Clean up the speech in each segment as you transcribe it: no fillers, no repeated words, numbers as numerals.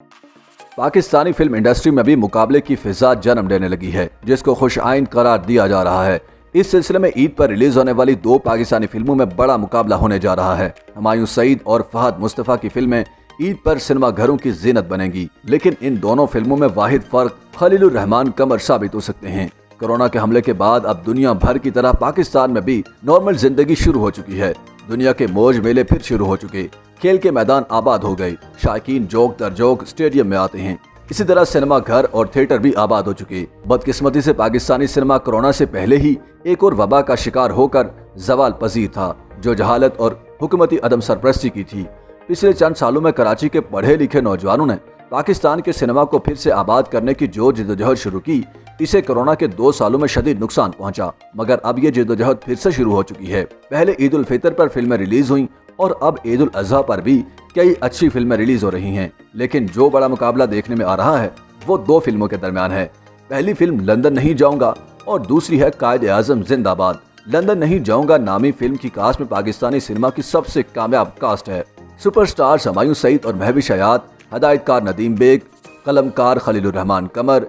Pakistani film industry में भी मुकाबले की फिजा जन्म लेने लगी है, जिसको खुश आइन करार दिया जा रहा है। इस सिलसिले में ईद पर रिलीज होने वाली 2 पाकिस्तानी फिल्मों में बड़ा मुकाबला होने जा रहा है। हुमायूं सईद और फहद मुस्तफा की फिल्में ईद पर सिनेमा घरों की जीनत बनेंगी, लेकिन इन दोनों फिल्मों में वाहिद फर्क खलीलुर रहमान कमर साबित हो सकते हैं। कोरोना के हमले के बाद अब दुनिया भर की तरह पाकिस्तान में भी नॉर्मल जिंदगी शुरू हो चुकी है। दुनिया के मौज मेले फिर शुरू हो चुके, खेल के मैदान आबाद हो गए, शायकीन जोक दर जोक स्टेडियम में आते हैं। इसी तरह सिनेमा घर और थिएटर भी आबाद हो चुके। बदकिस्मती से पाकिस्तानी सिनेमा कोरोना से पहले ही एक और वबा का शिकार होकर जवाल पजीर था, जो जहालत और हुकूमती अदम सरपरस्ती की थी। पिछले चंद सालों में कराची के पढ़े लिखे नौजवानों ने पाकिस्तान के सिनेमा को फिर से आबाद करने की जो जिद्दोजहद शुरू की, इसे कोरोना के 2 सालों में शदीद नुकसान पहुंचा, मगर अब ये जिद्दोजहद फिर से शुरू हो चुकी है। पहले ईद उल फितर पर फिल्में रिलीज हुई और अब ईद उल अजहा पर भी कई अच्छी फिल्में रिलीज हो रही हैं, लेकिन जो बड़ा मुकाबला देखने में आ रहा है वो 2 फिल्मों के दरमियान है। पहली फिल्म लंदन नहीं जाऊंगा और दूसरी है कायद-ए-आज़म जिंदाबाद। लंदन नहीं जाऊंगा नामी फिल्म की कास्ट में पाकिस्तानी सिनेमा की सबसे कामयाब कास्ट है। सुपरस्टार्स हुमायूं सईद और महविश हयात, हदायतकार नदीम बेग, कलमकार खलीलुर रहमान कमर।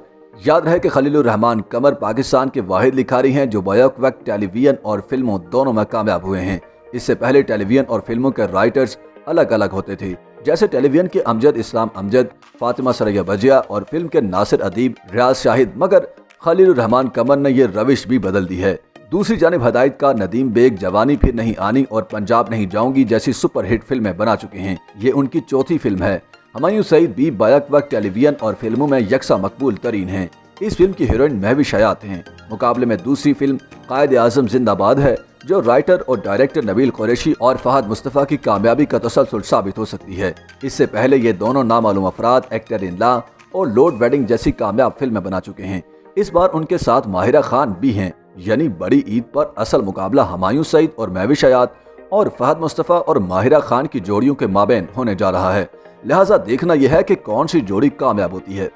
याद रहे कि खलीलुर रहमान कमर पाकिस्तान के वाहिद लिखारी हैं जो बैक वक्त टेलीविजन और फिल्मों दोनों में कामयाब हुए हैं। इससे पहले टेलीविजन और फिल्मों के राइटर्स अलग अलग होते थे, जैसे टेलीविजन के अमजद इस्लाम अमजद, फातिमा सरैया बजिया और फिल्म के नासिर अदीब रियाज शाहिद, मगर खलीलुर रहमान कमर ने ये रविश भी बदल दी है। दूसरी जानिब हदायतकार नदीम बेग जवानी फिर नहीं आनी और पंजाब नहीं जाऊंगी जैसी सुपरहिट फिल्में बना चुके हैं। ये उनकी चौथी फिल्म है। हुमायूं सईद भी बैक वक्त टेलीविजन और फिल्मों में यकसा मकबूल तरीन हैं। इस फिल्म की हीरोइन महविश हयात हैं। मुकाबले में दूसरी फिल्म कायद-ए-आज़म जिंदाबाद है, जो राइटर और डायरेक्टर नबील कुरैशी और फहद मुस्तफा की कामयाबी का तसलसल साबित हो सकती है। इससे पहले ये दोनों नामालूम अफराद एक्टर इन ला और लॉर्ड वेडिंग जैसी कामयाब फिल्में बना चुके हैं। इस बार उनके साथ माहिरा खान भी हैं, यानी बड़ी ईद पर असल मुकाबला हुमायूं सईद और महविश हयात और फहद मुस्तफा और माहिरा खान की जोड़ियों के माबैन होने जा रहा है। लिहाजा देखना यह है कि कौन सी जोड़ी कामयाब होती है।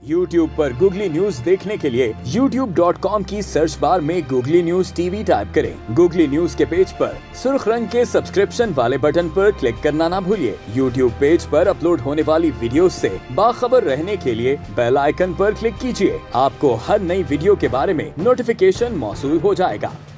YouTube पर गूगली न्यूज देखने के लिए youtube.com की सर्च बार में गूगली न्यूज टीवी टाइप करें। गूगली न्यूज के पेज पर सुर्ख रंग के सब्सक्रिप्शन वाले बटन पर क्लिक करना ना भूलिए। YouTube पेज पर अपलोड होने वाली वीडियोस से बाखबर रहने के लिए बेल आइकन पर क्लिक कीजिए। आपको हर नई वीडियो के बारे में नोटिफिकेशन मौसूल हो जाएगा।